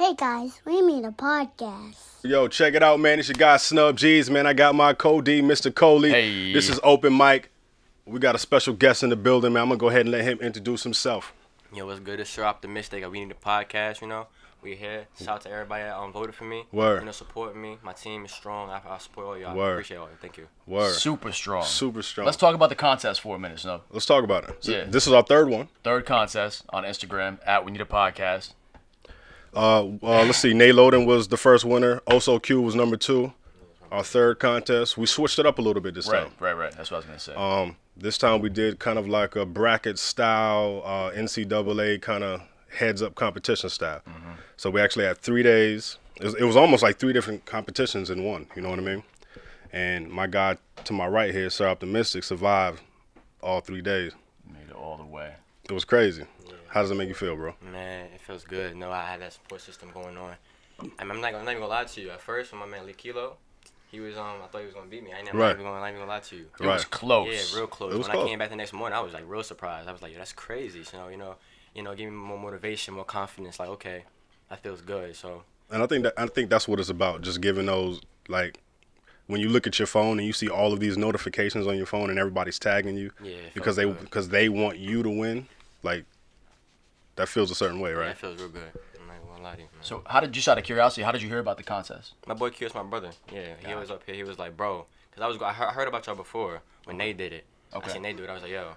Hey guys, we need a podcast. Yo, check it out, man. It's your guy Snubb G's, man. I got my co-D, Mr. Coley. Hey. This is open mic. We got a special guest in the building, man. I'm gonna go ahead and let him introduce himself. Yo, what's good? It's Optimistic at WeNeedAPodcast, you know. We here. Shout out to everybody that voted for me. Word. You know, supporting me. My team is strong. I support all y'all. Word. I appreciate all y'all. Thank you. Word. Super strong. Super strong. Let's talk about the contest for a minute, Snow. Let's talk about it. So Yeah. This is our third one. Third contest on Instagram at WeNeedAPodcast. Let's see. Nate Loden was the first winner. Oso Q was number 2. Our third contest. We switched it up a little bit this time. Right. That's what I was gonna say. This time we did kind of like a bracket style, NCAA kind of heads up competition style. Mm-hmm. So we actually had 3 days. It was almost like 3 different competitions in one. You know what I mean? And my guy to my right here, Sir Optimistic, survived all 3 days. Made it all the way. It was crazy. Yeah. How does it make you feel, bro? Man, it feels good. No, I had that support system going on. I'm not even gonna lie to you. At first, when my man Lee Kilo, he was I thought he was gonna beat me. I ain't Right. even gonna lie to you. It was close. Yeah, real close. It was When close. I came back the next morning, I was like real surprised. I was like, yo, that's crazy. So you know, give me more motivation, more confidence. Like, okay, that feels good. So And I think that's what it's about. Just giving those, like, when you look at your phone and you see all of these notifications on your phone and everybody's tagging you, yeah, it because felt good. they want you to win, like, that feels a certain way, Yeah, right? it feels real good. I'm not gonna lie to you, man. So just out of curiosity, how did you hear about the contest? My boy Q is my brother. Yeah, he was up here. He was like, bro, because I heard about y'all before when Nate did it. Okay. I seen Nate do it. I was like, yo,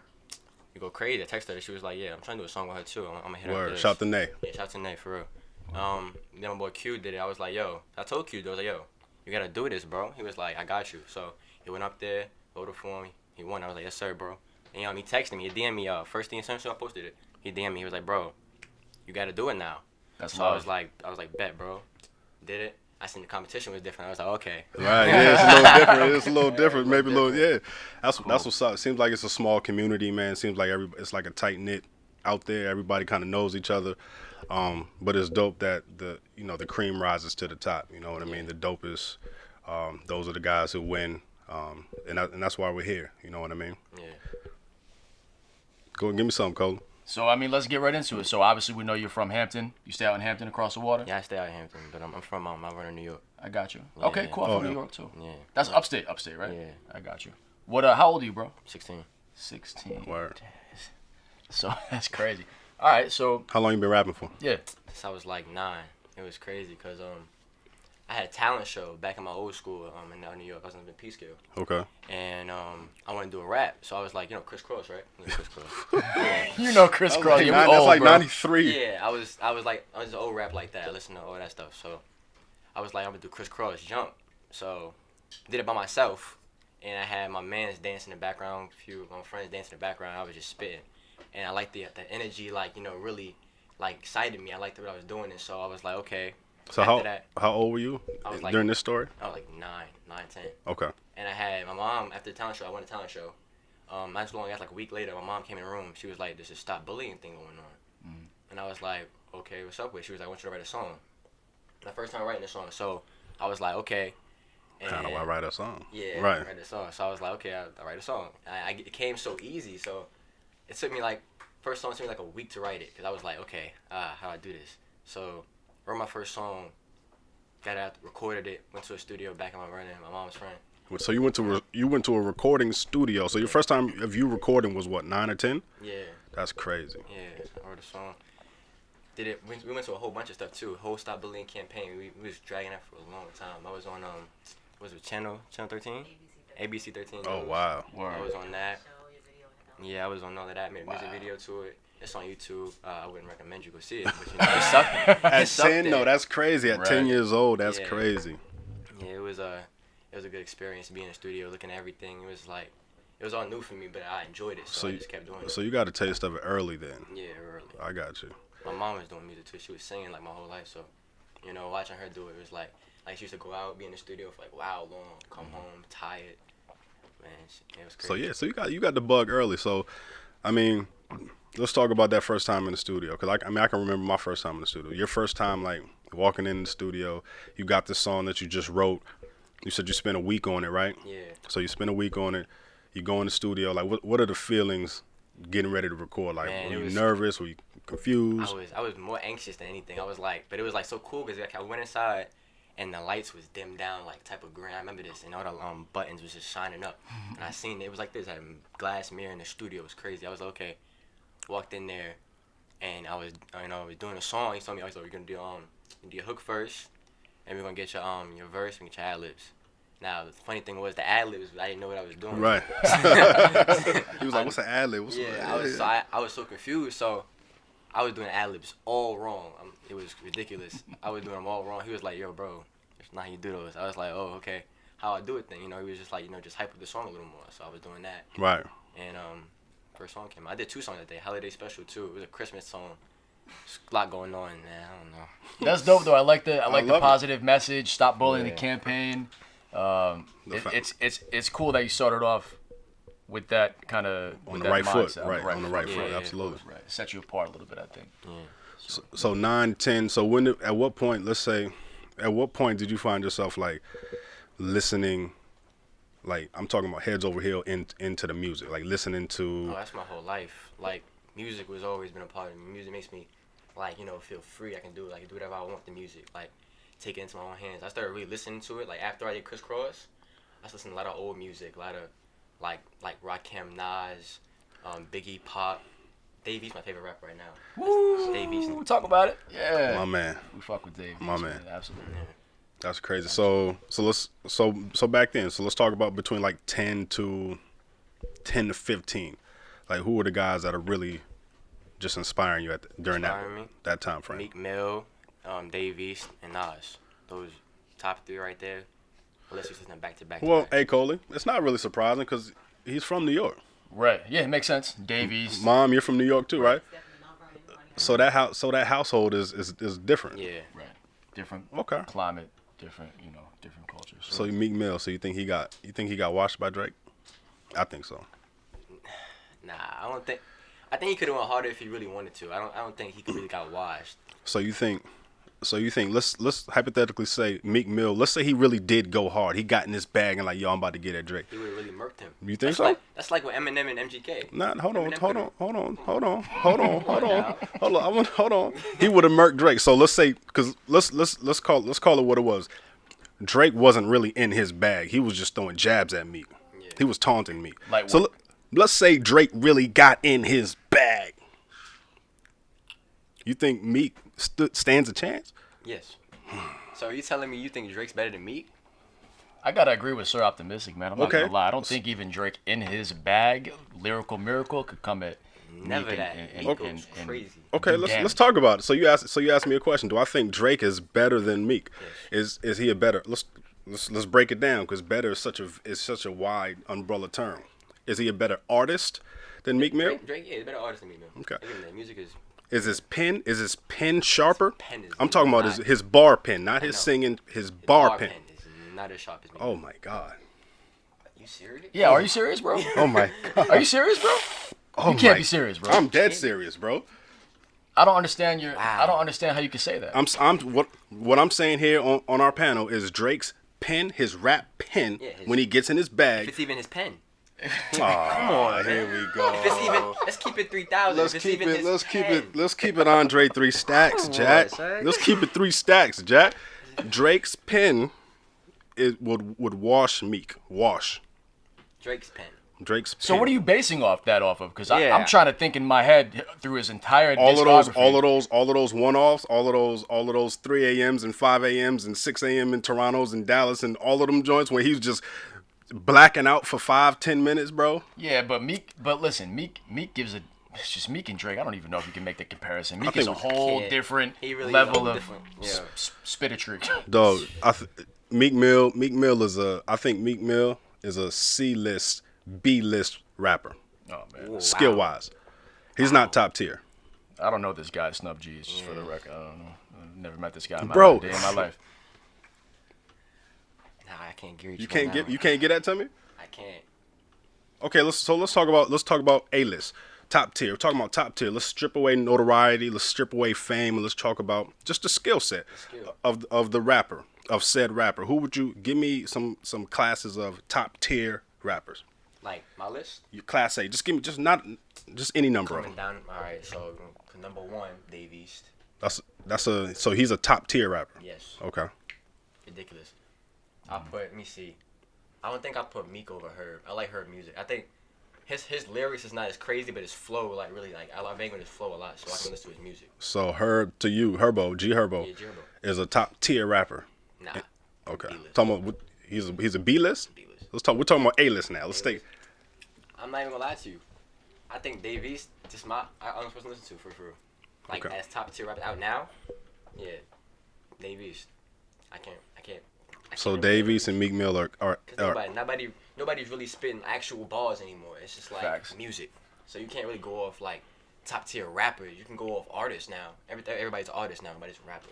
you go crazy. I texted her. She was like, yeah, I'm trying to do a song with her too. I'm gonna hit her. Word. With this. Shout to Nate. Yeah, shout out to Nate for real. Then my boy Q did it. I was like, yo, I told Q, I was like, yo, you gotta do this, bro. He was like, I got you. So he went up there, voted for me. He won. I was like, yes, sir, bro. And he texted me. He DM'd me. First thing as soon as I posted it, he DM'd me. He was like, bro, you gotta do it now. That's So I was like, bet, bro. Did it. I seen the competition was different. I was like, okay. Right, yeah, it's a little different. It's a little different, maybe a little, yeah. That's what's up. It seems like it's a small community, man. It seems like it's like a tight knit out there. Everybody kind of knows each other. But it's dope that the cream rises to the top. You know what I mean? The dopest. Those are the guys who win, and that's why we're here. You know what I mean? Yeah. Go and give me something, Cole. So I mean, let's get right into it. So obviously we know you're from Hampton. You stay out in Hampton across the water. Yeah, I stay out in Hampton, but I'm from Mount Vernon, New York. I got you. Yeah, Okay, yeah. cool. I'm Oh, from yeah. New York too. Yeah. That's upstate, right? Yeah. I got you. What? How old are you, bro? 16. 16. Word. So that's crazy. All right, so How long you been rapping for? yeah. Since I was like 9. It was crazy because I had a talent show back in my old school in New York. I was in Peekskill. Okay. And I wanted to do a rap. So I was like, Chris Cross, right? You know Chris Cross. Yeah. You know Chris Cross. That's Yeah, like, we old, bro. 93. Yeah, I was an old rap like that. I listened to all that stuff. So I was like, I'm gonna do Chris Cross Jump. So did it by myself, and I had my mans dancing in the background, a few of my friends dancing in the background. I was just spitting, and I liked the energy, like really, like excited me. I liked what I was doing, and so I was like, okay. So After how old were you I was like- during this story? I was like 9, 10. Okay. And I had my mom after the talent show. I won a talent show. Not too long after, like a week later, my mom came in the room. She was like, "There's a stop bullying thing going on." And I was like, "Okay, what's up with?" She was like, "I want you to write a song." My first time writing a song, so I was like, "Okay." Kind of why write a song. Yeah, Right. write a song. So I was like, "Okay, I'll write a song." It came so easy, so it took me like first song took me like a week to write it because I was like, "Okay, how do I do this?" So wrote my first song. Got out, recorded it, went to a studio back in my Vernon, my mom's friend. So you went to a recording studio. So your first time of you recording was what, 9 or 10? Yeah, That's crazy. yeah, I wrote a song. Did it? We went to a whole bunch of stuff too. Whole Stop Bullying campaign. We was dragging that for a long time. I was on was it channel 13? ABC 13. Oh wow. I was on that. Yeah, I was on all of that. Made a music video to it. It's on YouTube. I wouldn't recommend you go see it, but it's up. At It's up 10, no, there. that's crazy. At Right. 10 years old, that's Yeah. crazy. Yeah, it was a good experience being in the studio, looking at everything. It was like it was all new for me, but I enjoyed it, so I just kept doing it. So you got a taste of it early then. Yeah, early. I got you. My mom was doing music too. She was singing like my whole life, so watching her do it was like she used to go out, be in the studio for like wow long, come home tired. Man, it was crazy. So you got the bug early. So, I mean, let's talk about that first time in the studio. Cause I can remember my first time in the studio. Your first time, like walking in the studio, you got this song that you just wrote. You said you spent a week on it, right? Yeah. So you spent a week on it. You go in the studio. Like, what are the feelings getting ready to record? Like, Man, were it you was- nervous? Were you confused? I was more anxious than anything. I was like, but it was like so cool because like I went inside and the lights was dimmed down like type of green. I remember this, and all the buttons was just shining up. And I seen it was like this. I had a glass mirror in the studio. It was crazy. I was like, okay. Walked in there, and I was doing a song. He told me, "Oh, so we're gonna do your hook first, and we're gonna get your verse and get your ad libs." Now the funny thing was the ad libs. I didn't know what I was doing. Right. He was like, "What's an ad lib?" I was so confused. So I was doing ad libs all wrong. It was ridiculous. I was doing them all wrong. He was like, "Yo, bro, that's not how you do those." I was like, "Oh, okay." How I do it then? He was just like, just hype up the song a little more. So I was doing that. Right. And first song came out. I did 2 songs that day. Holiday special too. It was a Christmas song. There's a lot going on. I don't know. That's dope though. I like the love positive message. Stop bullying the Yeah. campaign. It's cool that you started off with that kind of On the right foot. mindset, Right. On the right foot. foot. Yeah, Absolutely. Right. Set you apart a little bit, I think. Yeah. So 9, 10. So at what point? Let's say, at what point did you find yourself like listening? Like I'm talking about heads over heel into the music, like listening to. Oh, that's my whole life. Like music was always been a part of me. Music makes me, like feel free. I can do do whatever I want with the music. Like take it into my own hands. I started really listening to it. Like after I did Crisscross, I was listening to a lot of old music, a lot of like Rakim, Nas, Biggie, Pop. Dave East's my favorite rapper right now. Woo! Dave East. We talk about it. Yeah. My man. We fuck with Dave. My East, man. Absolutely. That's crazy. So back then. So let's talk about between like 10 to 15. Like who are the guys that are really just inspiring you during Inspiring me? that time frame? Meek Mill, Dave East, and Nas. Those top 3 right there. Unless you listen back to back. Well, hey Coley, it's not really surprising because he's from New York. Right. Yeah, it makes sense. Dave East. Mom, you're from New York too, right? So that household is different. Yeah. Right. Different Okay. climate, different different cultures. So Meek Mill. So you think he got washed by Drake? I think so. Nah, I don't think. I think he could have went harder if he really wanted to. I don't think he could really got washed. So you think let's hypothetically say Meek Mill. Let's say he really did go hard. He got in his bag and like, yo, I'm about to get at Drake. He would have really murked him. You think so? That's like with Eminem and MGK. Nah, hold on. Eminem He would have murked Drake. So let's say, because let's call it what it was. Drake wasn't really in his bag. He was just throwing jabs at Meek. Yeah. He was taunting Meek. Like so what? let's say Drake really got in his bag. You think Meek stands a chance? Yes. So are you telling me you think Drake's better than Meek? I gotta agree with Sir Optimistic, man. I'm not Okay. gonna lie. I don't think even Drake in his bag, lyrical miracle, could come at Never Meek that. and- Meek and- was and- crazy. Okay, do damage. let's talk about it. So you asked me a question. Do I think Drake is better than Meek? Yes. Is he a better? Let's break it down because better is such a wide umbrella term. Is he a better artist than Meek Mill? Drake, yeah, he's a better artist than Meek Mill. Okay. Even the music is. Is his pen sharper? pen is I'm talking about not- his bar pen, not his know. singing. His His bar pen. is not as sharp as Meek. Oh my god. You serious? Yeah, are you serious, bro? Oh my god. Are you serious, bro? Oh You can't my- be serious, bro. I'm dead serious, bro. I don't understand your. Wow. I don't understand how you can say that. What I'm saying here on our panel is Drake's pen, his rap pen, Yeah, when he gets in his bag. If it's even his pen. Come on, here we go. If it's even, let's keep it 3,000. Let's If it's keep even it. his Let's pen. keep it. Andre 3 stacks, Come Jack. on, son. Let's keep it 3 stacks, Jack. Drake's pen, would wash Meek. Wash Drake's pen. Drake's pen. So what are you basing that off of? Because Yeah. I'm trying to think in my head through his entire all discography. of those one-offs, all of those 3 a.m.s and 5 a.m.s and 6 a.m. in Toronto's and Dallas and all of them joints where he's just blacking out for 5-10 minutes, bro. Yeah, but listen, Meek gives it's just Meek and Drake. I don't even know if you can make the comparison. Meek think is a we whole can't. different He really is level a whole of different- yeah. spittry. Dog, Meek Mill is a C-list, B-list rapper, Oh man, skill-wise. He's not top tier. I don't know this guy, Snub G. It's just for the record. I don't know. I've never met this guy in my Bro. day in my life. Nah, I can't agree with You you. can't get that to me? I can't. Okay, let's talk about A-list, top tier. We're talking about top tier. Let's strip away notoriety. Let's strip away fame, and let's talk about just the skill set skill. of the rapper, of said rapper. Who would you give me some classes of top tier rappers? Like my list. Your class A. Just give me just any number of Coming them. down. All right. So Number 1, Dave East. So he's a top tier rapper. Yes. Okay. Ridiculous. Let me see. I don't think I put Meek over Herb. I like Herb music. I think his lyrics is not as crazy, but his flow, like, really, like, I bang with his flow a lot, so I can listen to his music. So Herb, to you, G Herbo, Yeah, G Herbo. is a top tier rapper. Nah. Okay. B-list. Talking about he's a B list. B-list. We're talking about A list now. Let's stay. I'm not even gonna lie to you. I think Dave East, I'm supposed to listen to for real. Like, Okay. as top tier rapper out now, yeah, Dave East. I can't. So Dave East and Meek Mill are Cause nobody's really spitting actual bars anymore. It's just like Facts. music. So you can't really go off like top tier rappers. You can go off artists now. Everybody's an artist now. Nobody's a rapper.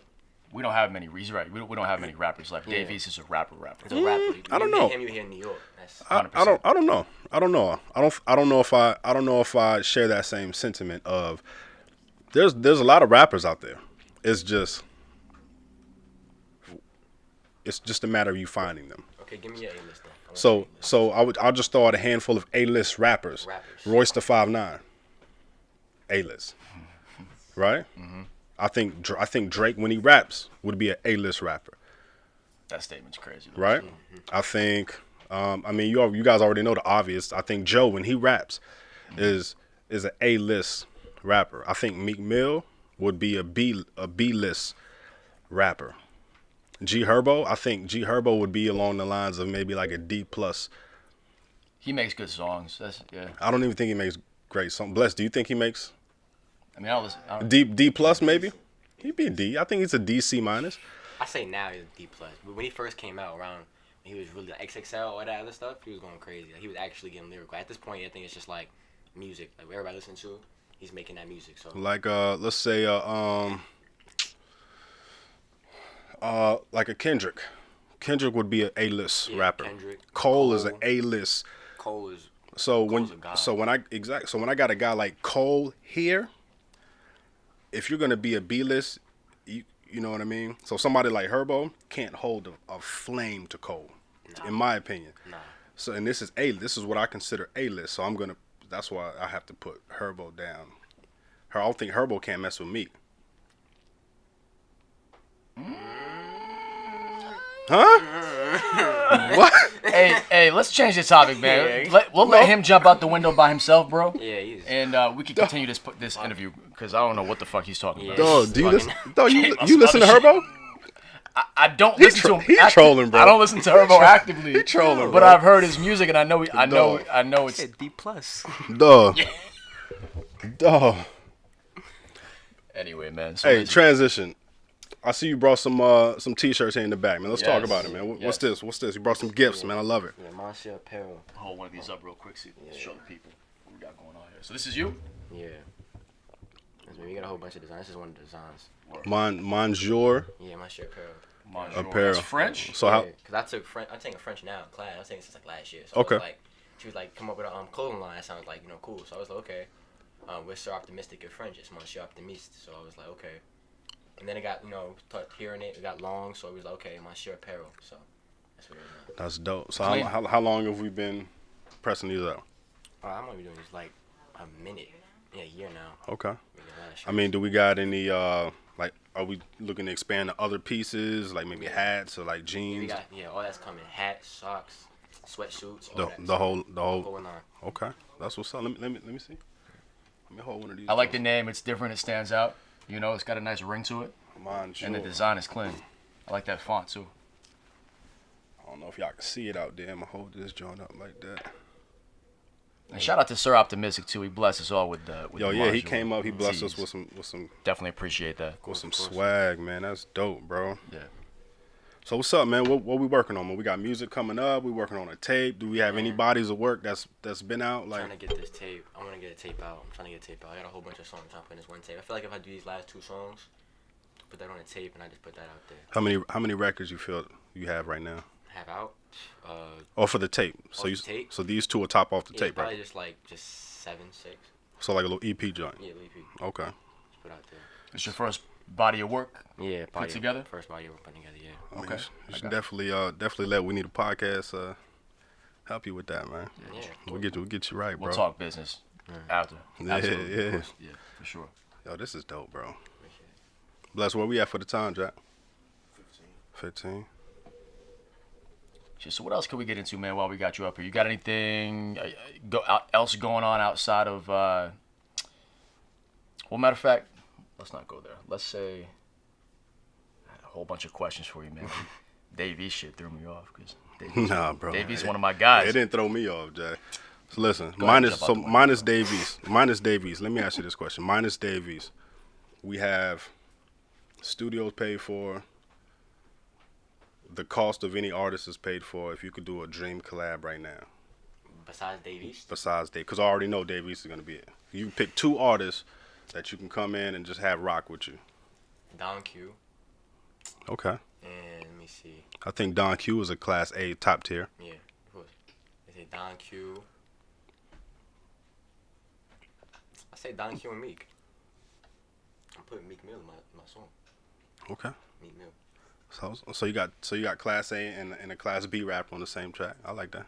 We don't have many. He's right. We don't have many rappers left. Yeah. Dave East is a rapper. He's a rapper. I don't know. Him, you hear in New York. That's I don't know. I don't know if I share that same sentiment of there's a lot of rappers out there. It's just a matter of you finding them. okay. Give me your A-list then. So I'll just throw out a handful of A-list rappers. Royce the 5'9", A-list, right? Mm-hmm. I think Drake when he raps would be an A-list rapper, That statement's crazy. right? Mm-hmm. I think you guys already know the obvious. I think Joe when he raps is an A-list rapper. I think Meek Mill would be a B-list rapper. G Herbo, I think G Herbo would be along the lines of maybe like a D+. He makes good songs. I don't even think he makes great songs. Bless, do you think he makes I mean, I listen. D plus maybe? He'd be a D. I think he's a D C minus. I say now he's a D+. But when he first came out around, when he was really like XXL or that other stuff, he was going crazy. Like, he was actually getting lyrical. At this point, I think it's just like music. Like what everybody listens to, he's making that music. So Like let's say like a Kendrick. Kendrick would be an A-list rapper. Cole is an A-list. Cole is. So Cole's a god. when I got a guy like Cole here, if you're gonna be a B-list, you know what I mean. So somebody like Herbo can't hold a flame to Cole, in my opinion. Nah. So and this is what I consider A-list. So that's why I have to put Herbo down. I don't think Herbo can't mess with me. Huh? What? Hey, let's change the topic, man. We'll let him jump out the window by himself, bro. Yeah, he is. And we can continue this interview because I don't know what the fuck he's talking about. Dog, do you listen? Dog, you listen to Herbo? I don't listen to him. He's trolling, bro. I don't listen to Herbo actively. He trolling, but bro. I've heard his music, and I know it's D+. Dog. Dog. Anyway, man. So Hey, transition. I see you brought some T-shirts here in the back, man. Let's talk Yes. about it, man. What's Yes. this? You brought some gifts, man. I love it. Yeah, Monsieur Apparel. hold one of these up real quick so you can show the people what we got going on here. So this is you? Yeah. We got a whole bunch of designs. This is one of the designs. Monsieur Yeah, Monsieur Apparel. Apparel. That's French? So how? Because I'm taking French now in class. I was taking since like last year. So Okay. I was like, she was like, come up with a clothing line. That sounds like, cool. So I was like, okay. We're so optimistic in French. It's Monsieur Optimiste. So I was like, okay. And then it got, hearing it got long. So it was like, okay, Monsieur Apparel. So that's what it is now. That's dope. So how long have we been pressing these out? I'm only doing this like a minute. Yeah, a year now. Okay. Maybe last I year. mean, do we got any like? Are we looking to expand to other pieces, like maybe hats or like We jeans? got, all that's coming. Hats, socks, sweatsuits, all The that. the whole. Whole nine. Okay, that's what's up. Let me see. Let me hold one of these. I like the name. It's different. It stands out. It's got a nice ring to it. Monsieur. And the design is clean. I like that font, too. I don't know if y'all can see it out there. I'm gonna hold this joint up like that. And shout out to Sir Optimistic, too. He blessed us all with the Yo, the yeah, he Marshall came up. He blessed tees. us with some Definitely appreciate that. swag, man. That's dope, bro. Yeah. So what's up, man? What we working on, man? We got music coming up. We working on a tape. Do we have any bodies of work that's been out? I'm Like, trying to get this tape. I want to get a tape out. I got a whole bunch of songs. I'm trying to put in this one tape. I feel like if I do these last two songs, put that on a tape, and I just put that out there. how many records you feel you have right now? Have out. Oh, for the tape. So the tape? so these two are top off the Yeah, tape, probably right? just 7, 6. So like a little EP joint. Yeah, EP. Okay. Just put out there. It's your first body of work? Yeah, Put together? First body we're putting together. Yeah. I mean, Okay. You should definitely let We Need a Podcast help you with that, man. Yeah. We'll get you right, bro. We'll talk business after. Yeah, Absolutely. yeah. Of course. Yeah, for sure. Yo, this is dope, bro. Bless, where we at for the time, Jack? 15. So what else can we get into, man, while we got you up here? You got anything else going on outside of, well, matter of fact, let's not go there. Let's say, I had a whole bunch of questions for you, man. Dave East shit threw me off. Nah, bro. Dave East one of my guys. It didn't throw me off, Jack. So listen, minus Dave East. Minus Dave East. Let me ask you this question. Minus Dave East. We have studios paid for. The cost of any artist is paid for if you could do a dream collab right now. Besides Dave East? Besides Dave, because I already know Dave East is going to be it. You pick 2 artists that you can come in and just have rock with you. Don Q. Okay. And let me see. I think Don Q is a Class A top tier. Yeah, of course. They say Don Q. I say Don Q and Meek. I'm putting Meek Mill in my song. Okay. Meek Mill. So you got Class A and a Class B rapper on the same track. I like that.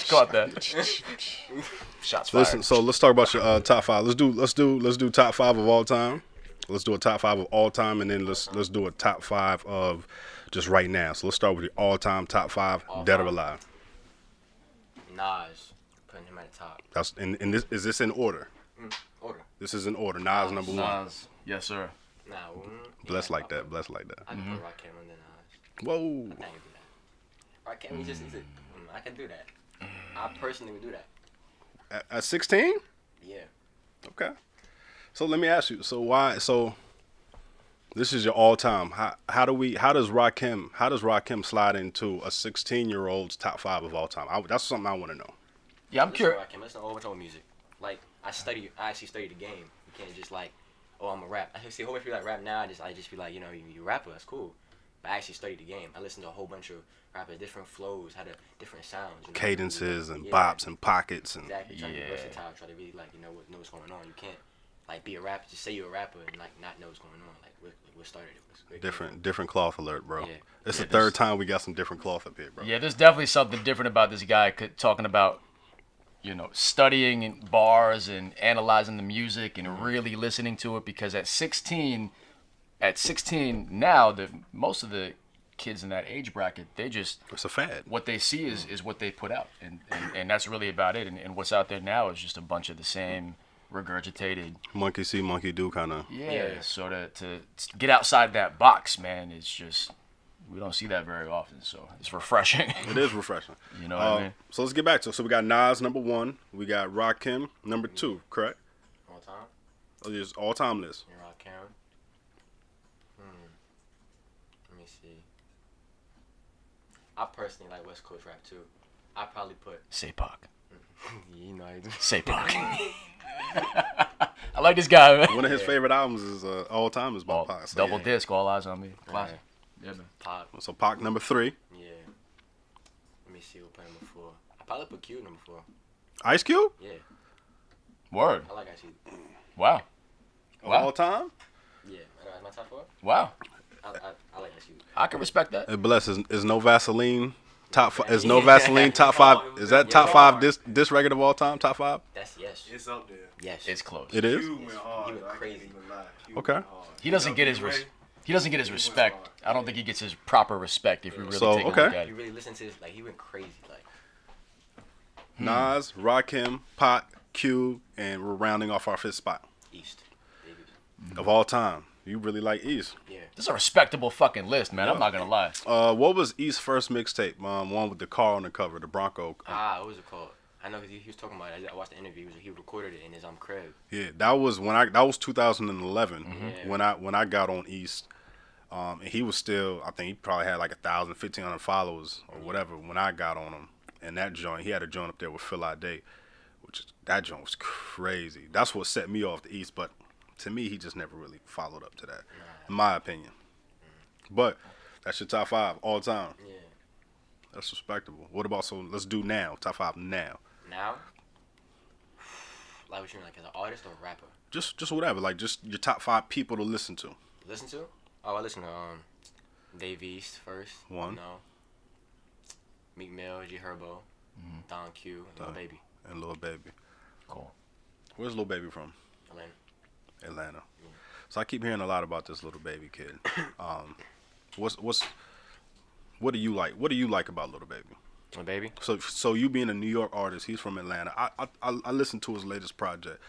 Caught that. Shots fired. Listen, so let's talk about your top 5. Let's do top 5 of all time. Let's do a top 5 of all time, and then let's do a top 5 of just right now. So let's start with the all-time top 5, dead or alive. Nas, putting him at the top. That's in this. Is this in order? Order. This is in order. Nas number 1. Nas. Yes, sir. Nah, Blessed like that. Blessed like that. I can put Rakim under Nas. Whoa. I can do that. Rakim, I can do that. I personally would do that. At 16? Yeah. Okay. So let me ask you. So why? So this is your all-time. How does Rakim slide into a 16-year-old's top 5 of all time? That's something I want to know. Yeah, I'm curious. Rakim, listen to a whole bunch of music. Like I actually study the game. You can't just like, oh, I'm a rap. I see a whole bunch of people like rap now. I just be like, you know, you rapper, that's cool. But I actually study the game. I listen to a whole bunch of rappers, different flows, different sounds, you know? Cadences and bops and pockets and exactly. Try to be versatile. Try to really like know what's going on. You can't like be a rapper, just say you're a rapper and like not know what's going on. Like what started it? Different cloth alert, bro. Yeah. It's the third time we got some different cloth up here, bro. Yeah, there's definitely something different about this guy talking about, you know, studying in bars and analyzing the music and really listening to it, because at 16 now, most of the kids in that age bracket, it's a fad. What they see is what they put out, and that's really about it. And what's out there now is just a bunch of the same regurgitated monkey see, monkey do kind of. Yeah. So to get outside that box, man, it's just, we don't see that very often, so it's refreshing. It is refreshing. You know what I mean? So let's get back to it. So we got Nas number 1. We got Rakim number 2, correct? All time. Oh, this all-time list. And Rakim. Let me see. I personally like West Coast rap too. I probably put. Say Pac. You know I do. Say Pac. I like this guy, man. One of his favorite albums is all time is by Pac. So double disc, All Eyes on Me. Classic. Yeah, man. Pac. So Pac number 3. Yeah. Let me see what put number 4. I probably put Q number 4. Ice Cube? Yeah. Word. I like Ice Cube. Wow. All time? Yeah. That's my top 4. Wow. I like Ice Cube. I can respect that. Hey, Bless, is No Vaseline top 5? Is No Vaseline top 5? Is that top 5 this record of all time? Top 5? That's yes. It's up there. Yes. It's close. It is? He went hard. He went crazy. Okay. He doesn't get his respect. I don't think he gets his proper respect if we really take a look at You it. really listen to this, like he went crazy, like. Nas, Rakim, Pac, Q, and we're rounding off our 5th spot. East. Of all time. You really like East. Yeah. This is a respectable fucking list, man. I'm not gonna lie. What was East's first mixtape? One with the car on the cover, the Bronco. What was it called? I know he was talking about it. I watched the interview. He recorded it in his crib. Yeah, that was 2011 when I got on East. And he was still, I think he probably had like 1,000, 1,500 followers or whatever when I got on him. And that joint, he had a joint up there with Phil Day, that joint was crazy. That's what set me off the East, but to me, he just never really followed up to that, in my opinion. But that's your top 5 all time. Yeah. That's respectable. What about, so let's do now, top 5 now. Now? Like what you mean, like as an artist or a rapper? Just whatever, like just your top 5 people to listen to. Listen to? Oh, I listen to Dave East first. 1. You know. Meek Mill, G Herbo, Don Q, and Lil Baby. And Lil Baby. Cool. Where's Lil Baby from? Atlanta. Yeah. So I keep hearing a lot about this Lil Baby kid. What do you like? What do you like about Lil Baby? Lil Baby? So you being a New York artist, he's from Atlanta. I listened to his latest project,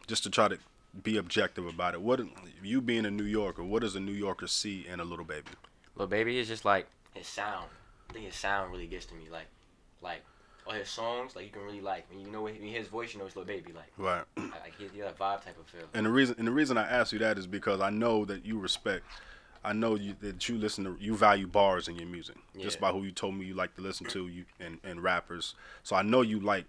just to try to be objective about it. What you being a New Yorker, what does a New Yorker see in a Lil Baby? Lil Baby is just like his sound. I think his sound really gets to me. Like all his songs, like you can really like when you hear his voice, you know it's Lil Baby. Like Right. Like he has that vibe type of feel. And the reason I ask you that is because I know that you respect. I know that you value bars in your music, just by who you told me you like to listen to, and rappers. So I know you like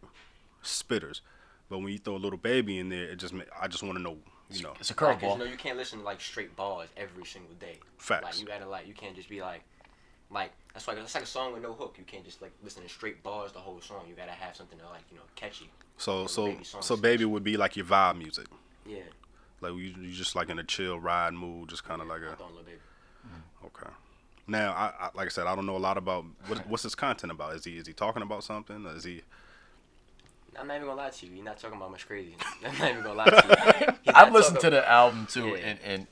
spitters, but when you throw a Lil Baby in there, I just want to know, you know. It's a Like, curveball. you can't listen to like straight bars every single day. Facts. Like you gotta you can't just be like that's like a song with no hook. You can't just like listen to straight bars the whole song. You gotta have something to catchy. So Baby would be like your vibe music. Yeah. Like you just like in a chill ride mood, just kind of like a. Lil Baby. Okay. Now, I like I said, I don't know a lot about what's his content about. Is he talking about something? Or is he? I'm not even gonna lie to you. You're not talking about much crazy. I'm not even gonna lie to you. I've listened to the album too, Yeah. and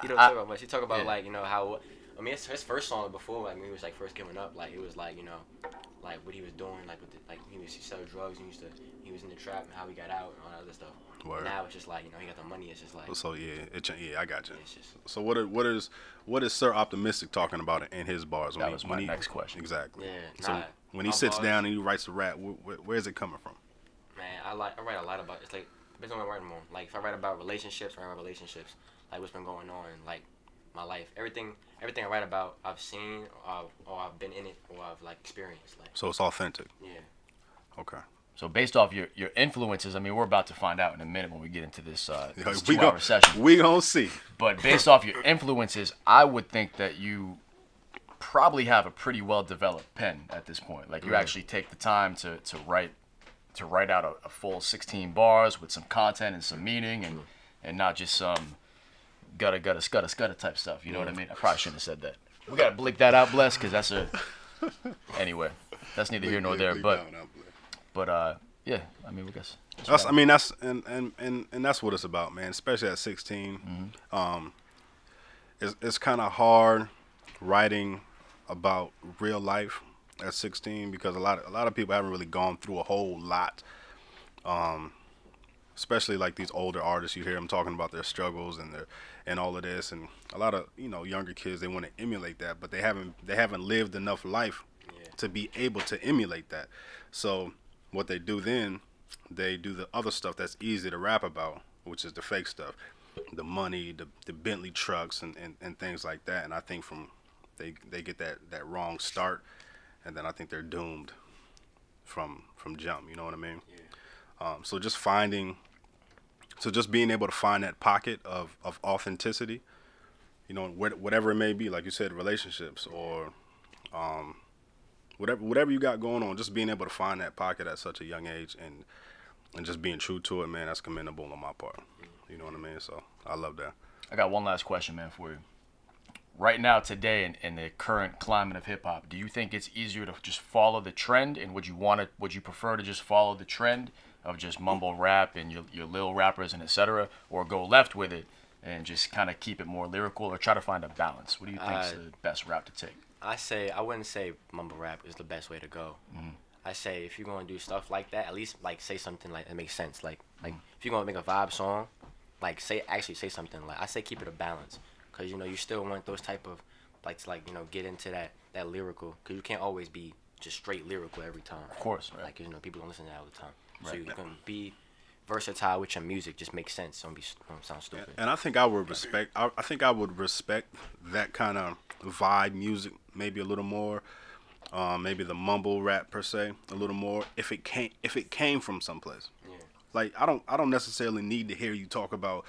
He don't talk about much. He talk about yeah. how. I mean, his first song before, like when he was like first coming up, like it was like like what he was doing, like with he sell drugs, and he was in the trap and how he got out and all that other stuff. Word. Now it's just like he got the money. It's just like. So I got you. It's just, So what is Sir Optimistic talking about in his bars? That was my next question. Exactly. Yeah. So when he sits down and he writes a rap, where's it coming from? Man, I write a lot about. It's like depends on what I'm writing on. Like if I write about relationships, like what's been going on, like my life, everything I write about, I've seen or I've been in it or I've like experienced. Like. So it's authentic. Yeah. Okay. so based off your influences, I mean, we're about to find out in a minute when we get into this, this we 2-hour session. We gonna see. But based off your influences, I would think that you probably have a pretty well developed pen at this point. Like you actually take the time to write out a full 16 bars with some content and some meaning, and not just some gutta scutta type stuff. You know what I mean? I probably shouldn't have said that. We gotta bleep that out, Bless, because that's anyway. That's neither here nor there. But yeah, I mean, we guess. That's and that's what it's about, man. Especially at 16, it's kind of hard writing about real life at 16 because a lot of people haven't really gone through a whole lot. Especially like these older artists, you hear them talking about their struggles and all of this, and a lot of younger kids, they want to emulate that, but they haven't lived enough life to be able to emulate that. So what they do then, they do the other stuff that's easy to rap about, which is the fake stuff, the money, the Bentley trucks and things like that. And I think they get that wrong start, and then I think they're doomed from jump. You know what I mean? Yeah. So just being able to find that pocket of authenticity, whatever it may be, like you said, relationships or whatever you got going on, just being able to find that pocket at such a young age and just being true to it, man, that's commendable on my part. You know what I mean? So I love that. I got one last question, man, for you. Right now, today, in the current climate of hip hop, do you think it's easier to just follow the trend, and would you prefer to just follow the trend of just mumble rap and your lil rappers and etc., or go left with it and just kind of keep it more lyrical, or try to find a balance? What do you think is the best route to take? I wouldn't say mumble rap is the best way to go. I say if you're gonna do stuff like that, at least like say something like that makes sense. Like if you're gonna make a vibe song, like say something like I say keep it a balance, cause you still want those type of to get into that lyrical, cause you can't always be just straight lyrical every time. Of course, right. Like people don't listen to that all the time. Right. So you can be versatile with your music. Just makes sense. Don't sound stupid. And I think I would respect. I think I would respect that kind of vibe music maybe a little more. Maybe the mumble rap per se a little more if it came from someplace. Yeah. Like I don't necessarily need to hear you talk about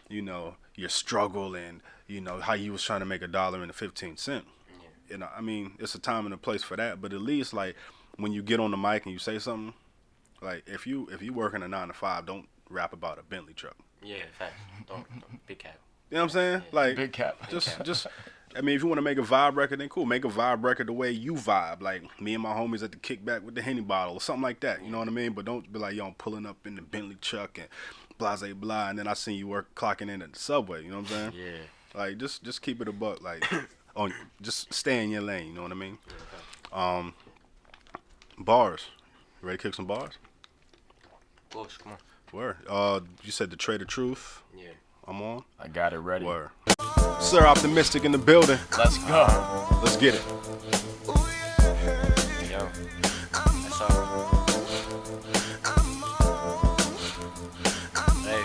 your struggle and how you was trying to make $1.15. Yeah. I mean, it's a time and a place for that, but at least like when you get on the mic and you say something, like if you working a 9 to 5, don't rap about a Bentley truck. Yeah, fact. Don't big cap. You know what I'm saying? Yeah. Like Big cap. Just I mean, if you want to make a vibe record, then cool. Make a vibe record the way you vibe. Like me and my homies at the kickback with the Henny bottle or something like that. You know what I mean? But don't be like, yo, I'm pulling up in the Bentley truck and blase blah, and then I seen you clocking in at the subway. You know what I'm saying? Yeah. Like, just keep it a buck. Like, just stay in your lane. You know what I mean? Bars. You ready to kick some bars? Of course, come on. Word. You said the Trade of Truth. Yeah. I'm on. I got it ready. Word. Sir Optimistic in the building. Let's go. Let's get it. Yo. That's all. Hey.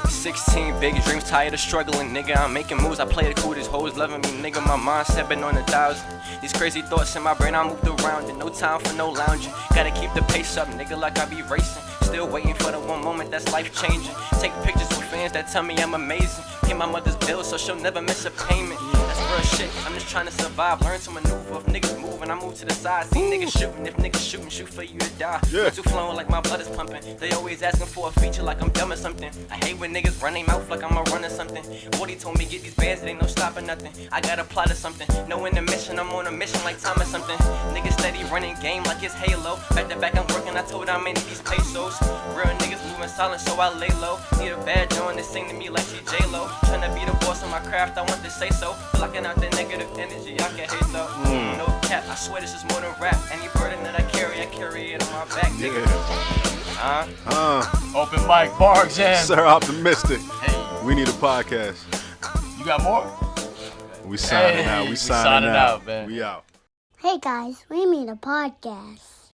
16 big dreams, tired of struggling, nigga. I'm making moves, I play it cool, these hoes loving me, nigga. My mindset been on 1,000. These crazy thoughts in my brain, I moved around it. No time for no lounging. Gotta keep the pace up, nigga, like I be racing. Still waiting for the one moment that's life changing. Take pictures with fans that tell me I'm amazing. Pay my mother's bills so she'll never miss a payment. That's real shit, I'm just trying to survive. Learn to maneuver if niggas move and I move to the side. See niggas shooting, if niggas shooting, shoot for you to die. Yeah. Too flowing like my blood is pumping. They always asking for a feature like I'm dumb or something. I hate when niggas run their mouth like I'm a running something. Woody told me get these bands, it ain't no stopping nothing. I gotta apply to something. Knowing the mission, I'm on a mission like time or something. Niggas steady running game like it's Halo. Back to back, I'm working, I told I'm in these pesos. Real niggas moving silent, so I lay low. Need a bad joint to sing to me like she J-Lo. Tryna be the boss of my craft, I want to say so. Blocking out the negative energy, I can hate though. No cap, I swear this is more than rap. Any burden that I carry it on my back, nigga. Open mic, bar exam. Sir Optimistic. Hey, We need a podcast. you got more? We signing Hey, out. We we signing signing out, out, man. We out. Hey guys, we need a podcast.